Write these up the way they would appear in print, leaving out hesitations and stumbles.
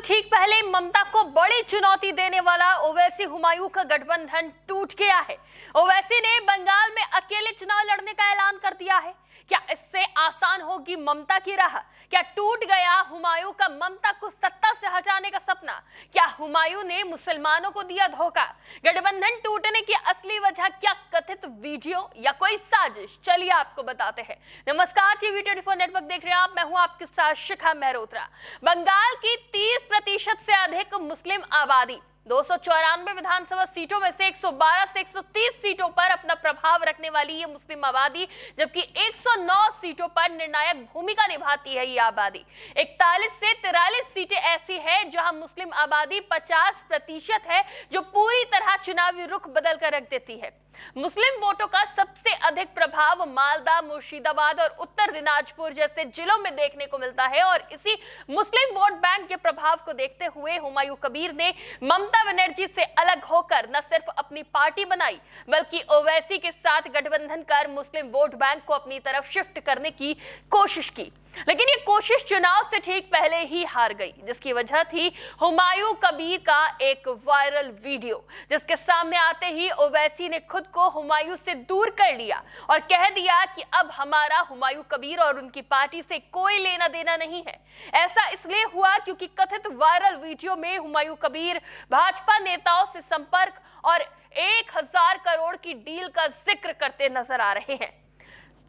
ठीक पहले ममता को बड़ी चुनौती देने वाला ओवैसी हुमायूं का गठबंधन टूट गया है। ओवैसी ने बंगाल में अकेले चुनाव लड़ने का ऐलान कर दिया है। क्या इससे आसान होगी ममता की राह? क्या टूट गया हुमायूं का ममता को सत्ता से हटाने का सपना? क्या हुमायूं ने मुसलमानों को दिया धोखा? गठबंधन टूटने की असली वजह क्या? कथित वीडियो या कोई साजिश? चलिए आपको बताते हैं। नमस्कार, टीवी 24 नेटवर्क देख रहे हैं आप। मैं हूं आपके साथ शिखा मेहरोत्रा। बंगाल की 30% से अधिक मुस्लिम आबादी 294 विधानसभा सीटों में से 112 से 130 सीटों पर अपना प्रभाव रखने वाली ये मुस्लिम आबादी, जबकि 109 सीटों पर निर्णायक भूमिका निभाती है। ये आबादी 41 से 43 सीटें ऐसी है जहां मुस्लिम आबादी 50% है, जो पूरी तरह चुनावी रुख बदल कर रख देती है। मुस्लिम वोटों का सबसे अधिक प्रभाव मालदा, मुर्शिदाबाद और उत्तर दिनाजपुर जैसे जिलों में देखने को मिलता है और इसी मुस्लिम वोट बैंक के प्रभाव को देखते हुए हुमायूं कबीर ने ममता बनर्जी से अलग होकर न सिर्फ अपनी पार्टी बनाई, बल्कि ओवैसी के साथ गठबंधन कर मुस्लिम वोट बैंक को अपनी तरफ शिफ्ट करने की कोशिश की। लेकिन ये कोशिश चुनाव से ठीक पहले ही हार गई, जिसकी वजह थी हुमायूं कबीर का एक वायरल वीडियो, जिसके सामने आते ही ओवैसी ने खुद को हुमायूं से दूर कर लिया और कह दिया कि अब हमारा हुमायूं कबीर और उनकी पार्टी से कोई लेना देना नहीं है। ऐसा इसलिए हुआ क्योंकि कथित वायरल वीडियो में हुमायूं कबीर भाजपा नेताओं से संपर्क और 1000 करोड़ की डील का जिक्र करते नजर आ रहे हैं।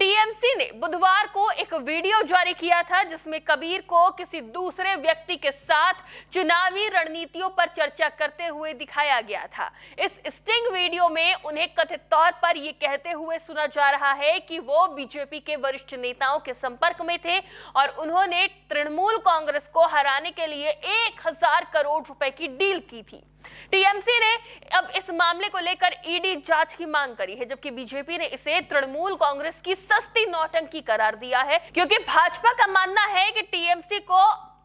टीएमसी ने बुधवार को एक वीडियो जारी किया था, जिसमें कबीर को किसी दूसरे व्यक्ति के साथ चुनावी रणनीतियों पर चर्चा करते हुए दिखाया गया था। इस स्टिंग वीडियो में उन्हें कथित तौर पर यह कहते हुए सुना जा रहा है कि वो बीजेपी के वरिष्ठ नेताओं के संपर्क में थे और उन्होंने तृणमूल कांग्रेस को हराने के लिए 1000 करोड़ रुपए की डील की थी। टीएमसी ने अब इस मामले को लेकर ईडी जांच की मांग करी है, जबकि बीजेपी ने इसे तृणमूल कांग्रेस की सस्ती नौटंकी करार दिया है, क्योंकि भाजपा का मानना है कि टीएमसी को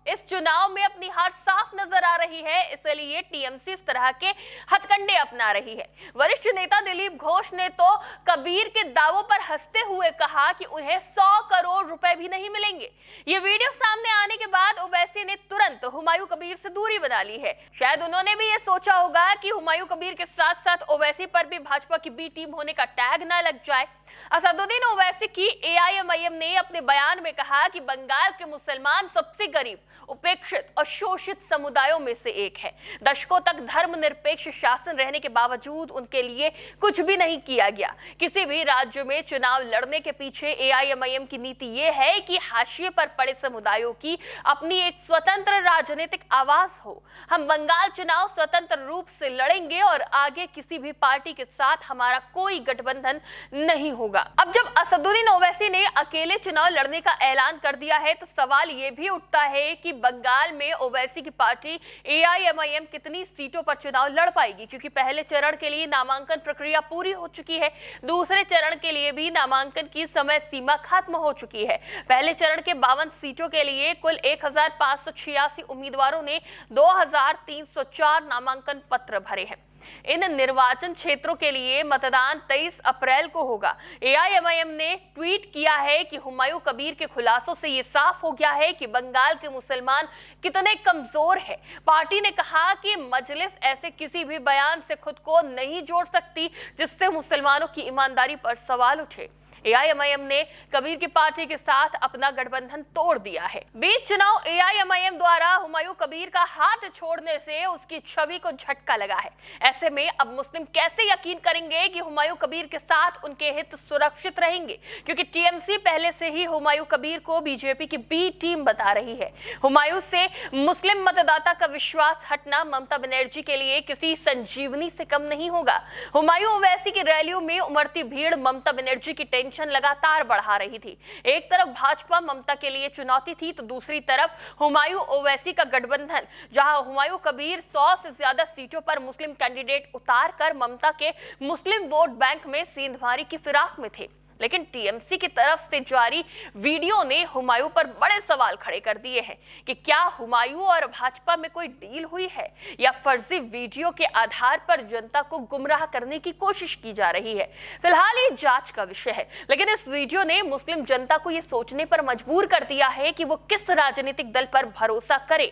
इस चुनाव में अपनी हार साफ नजर आ रही है, इसलिए टीएमसी इस तरह के हथकंडे अपना रही है। वरिष्ठ नेता दिलीप घोष ने तो कबीर के दावों पर हंसते हुए कहा कि उन्हें 100 करोड़ रुपए भी नहीं मिलेंगे। ये वीडियो सामने आने के बाद ओवैसी ने तुरंत हुमायूं कबीर से दूरी बना ली है। शायद उन्होंने भी ये सोचा होगा कि हुमायूं कबीर के साथ साथ ओवैसी पर भी भाजपा की बी टीम होने का टैग न लग जाए। असदुद्दीन ओवैसी की एआईएमआईएम ने अपने बयान में कहा कि बंगाल के मुसलमान सबसे गरीब, उपेक्षित और शोषित समुदायों में से एक है। दशकों तक धर्मनिरपेक्ष शासन रहने के बावजूद उनके लिए कुछ भी नहीं किया गया। किसी भी राज्य में चुनाव लड़ने के पीछे एआईएमआईएम की नीति ये है कि हाशिए पर पड़े समुदायों की अपनी एक स्वतंत्र राजनीतिक आवाज हो। हम बंगाल चुनाव स्वतंत्र रूप से लड़ेंगे और आगे किसी भी पार्टी के साथ हमारा कोई गठबंधन नहीं होगा। अब जब असदुद्दीन ओवैसी ने अकेले चुनाव लड़ने का ऐलान कर दिया है, तो सवाल ये भी उठता है कि बंगाल में ओवैसी की पार्टी एआईएमआईएम कितनी सीटों पर चुनाव लड़ पाएगी, क्योंकि पहले चरण के लिए नामांकन प्रक्रिया पूरी हो चुकी है। दूसरे चरण के लिए भी नामांकन की समय सीमा खत्म हो चुकी है। पहले चरण के 52 सीटों के लिए कुल 1586 उम्मीदवारों ने 2304 नामांकन पत्र भरे हैं। इन निर्वाचन क्षेत्रों के लिए मतदान 23 अप्रैल को होगा। एआईएमआईएम ने ट्वीट किया है कि हुमायूं कबीर के खुलासों से ये साफ हो गया है कि बंगाल के मुसलमान कितने कमजोर हैं। पार्टी ने कहा कि मजलिस ऐसे किसी भी बयान से खुद को नहीं जोड़ सकती जिससे मुसलमानों की ईमानदारी पर सवाल उठे। एआईएमआईएम ने कबीर की पार्टी के साथ अपना गठबंधन तोड़ दिया है। बीच चुनाव एआईएमआईएम द्वारा हुमायूं कबीर का हाथ छोड़ने से उसकी छवि को झटका लगा है। ऐसे में अब मुस्लिम कैसे यकीन करेंगे कि हुमायूं कबीर के साथ उनके हित सुरक्षित रहेंगे, क्योंकि टीएमसी पहले से ही हुमायूं कबीर को बीजेपी की बी टीम बता रही है। हुमायूं से मुस्लिम मतदाता का विश्वास हटना ममता बनर्जी के लिए किसी संजीवनी से कम नहीं होगा। हुमायूं ओवैसी की रैलियों में उमड़ती भीड़ ममता बनर्जी की टेंशन लगातार बढ़ा रही थी। एक तरफ भाजपा ममता के लिए चुनौती थी, तो दूसरी तरफ हुमायूं ओवैसी का गठबंधन, जहां हुमायूं कबीर 100 से ज्यादा सीटों पर मुस्लिम कैंडिडेट उतार कर ममता के मुस्लिम वोट बैंक में सेंधमारी की फिराक में थे। लेकिन टीएमसी की तरफ से जारी वीडियो ने हुमायूं पर बड़े सवाल खड़े कर दिए हैं कि क्या हुमायूं और भाजपा में कोई डील हुई है या फर्जी वीडियो के आधार पर जनता को गुमराह करने की कोशिश की जा रही है। फिलहाल ये जांच का विषय है, लेकिन इस वीडियो ने मुस्लिम जनता को ये सोचने पर मजबूर कर दिया है कि वो किस राजनीतिक दल पर भरोसा करे।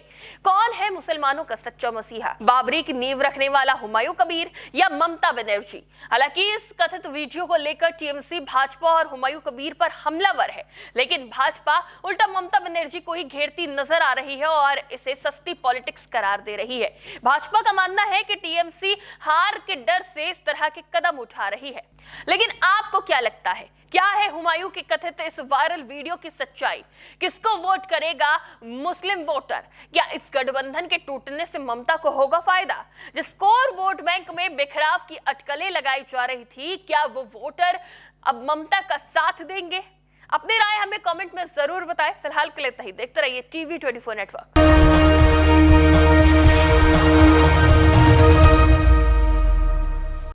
कौन है मुसलमानों का सच्चा मसीहा, बाबरी की नींव रखने वाला हुमायूं कबीर या ममता बनर्जी? हालांकि इस कथित वीडियो को लेकर टीएमसी भाजपा और हुमायूं कबीर पर हमलावर है, लेकिन भाजपा उल्टा ममता बनर्जी को ही घेरती नजर आ रही है और इसे सस्ती पॉलिटिक्स करार दे रही है। भाजपा का मानना है कि टीएमसी हार के डर से इस तरह के कदम उठा रही है, लेकिन आपको क्या लगता है? क्या है हुमायूं के कथित इस वायरल वीडियो की सच्चाई? किसको वोट करेगा मुस्लिम वोटर? क्या इस गठबंधन के टूटने से ममता को होगा फायदा? जिस कोर वोट बैंक में बिखराव की अटकलें लगाई जा रही थी, क्या वो वोटर अब ममता का साथ देंगे? अपनी राय हमें कमेंट में जरूर बताएं। फिलहाल के लिए इतना ही। देखते रहिए TV24 नेटवर्क।